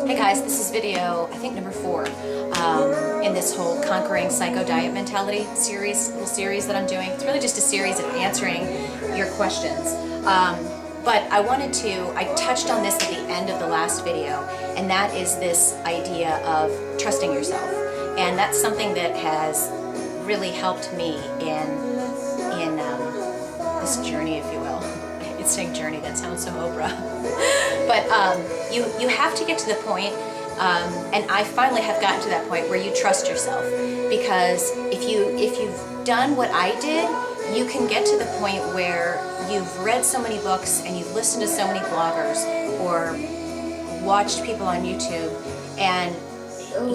Hey guys, this is video, I think number 4 in this whole Conquering Psycho Diet Mentality little series that I'm doing. It's really just a series of answering your questions. But I touched on this at the end of the last video, and that is this idea of trusting yourself. And that's something that has really helped me in this journey, if you will. It's saying journey, that sounds so Oprah. But you have to get to the point, and I finally have gotten to that point where you trust yourself. Because if you've done what I did, you can get to the point where you've read so many books and you've listened to so many bloggers or watched people on YouTube, and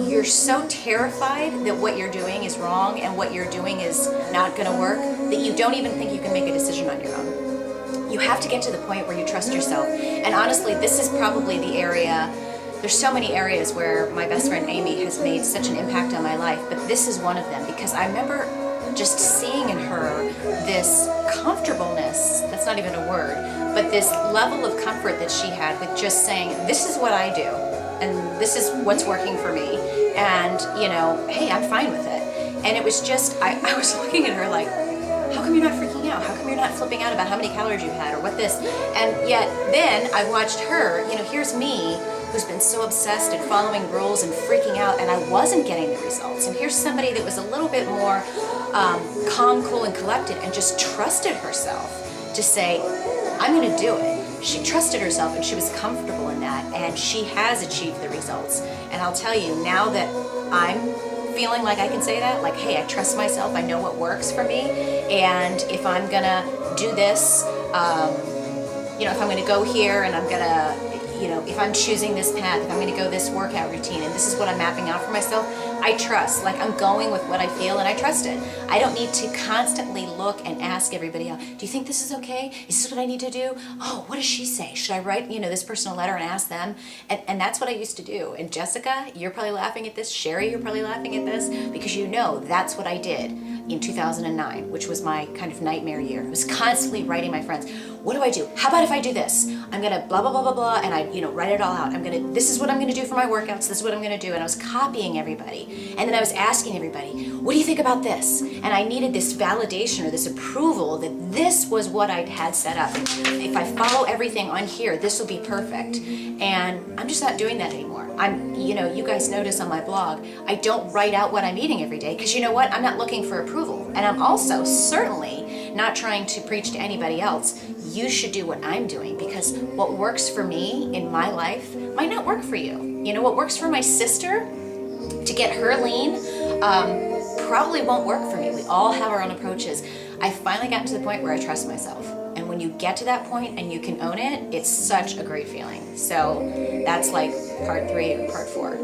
you're so terrified that what you're doing is wrong and what you're doing is not going to work that you don't even think you can make a decision on your own. You have to get to the point where you trust yourself. And honestly, this is probably the area, there's so many areas where my best friend Amy has made such an impact on my life, but this is one of them, because I remember just seeing in her this comfortableness, that's not even a word, but this level of comfort that she had with just saying, this is what I do, and this is what's working for me, and hey, I'm fine with it. And it was just, I was looking at her like, how come you're not freaking out? How come you're not flipping out about how many calories you had or what this? And yet then I watched her, here's me who's been so obsessed and following rules and freaking out, and I wasn't getting the results. And here's somebody that was a little bit more calm, cool, and collected, and just trusted herself to say, I'm going to do it. She trusted herself, and she was comfortable in that, and she has achieved the results. And I'll tell you, now that I'm feeling like I can say that, like, hey, I trust myself, I know what works for me, and if I'm gonna do this, if I'm gonna go here and I'm gonna, if I'm choosing this path, if I'm gonna go this workout routine, and this is what I'm mapping out for myself, I trust, like I'm going with what I feel and I trust it. I don't need to constantly look and ask everybody else, do you think this is okay? Is this what I need to do? Oh, what does she say? Should I write, this person a letter and ask them? And that's what I used to do. And Jessica, you're probably laughing at this. Sherry, you're probably laughing at this, because that's what I did in 2009, which was my kind of nightmare year. I was constantly writing my friends, what do I do? How about if I do this? I'm gonna blah, blah, blah, blah, blah, and I, write it all out. This is what I'm gonna do for my workouts, this is what I'm gonna do. And I was copying everybody. And then I was asking everybody, what do you think about this? And I needed this validation or this approval that this was what I had set up. If I follow everything on here, this will be perfect. And I'm just not doing that anymore. You guys notice on my blog, I don't write out what I'm eating every day, because you know what? I'm not looking for approval. And I'm also certainly not trying to preach to anybody else. You should do what I'm doing, because what works for me in my life might not work for you. What works for my sister to get her lean probably won't work for me. We all have our own approaches. I finally gotten to the point where I trust myself. And when you get to that point and you can own it, it's such a great feeling. So that's like part 3 or part 4.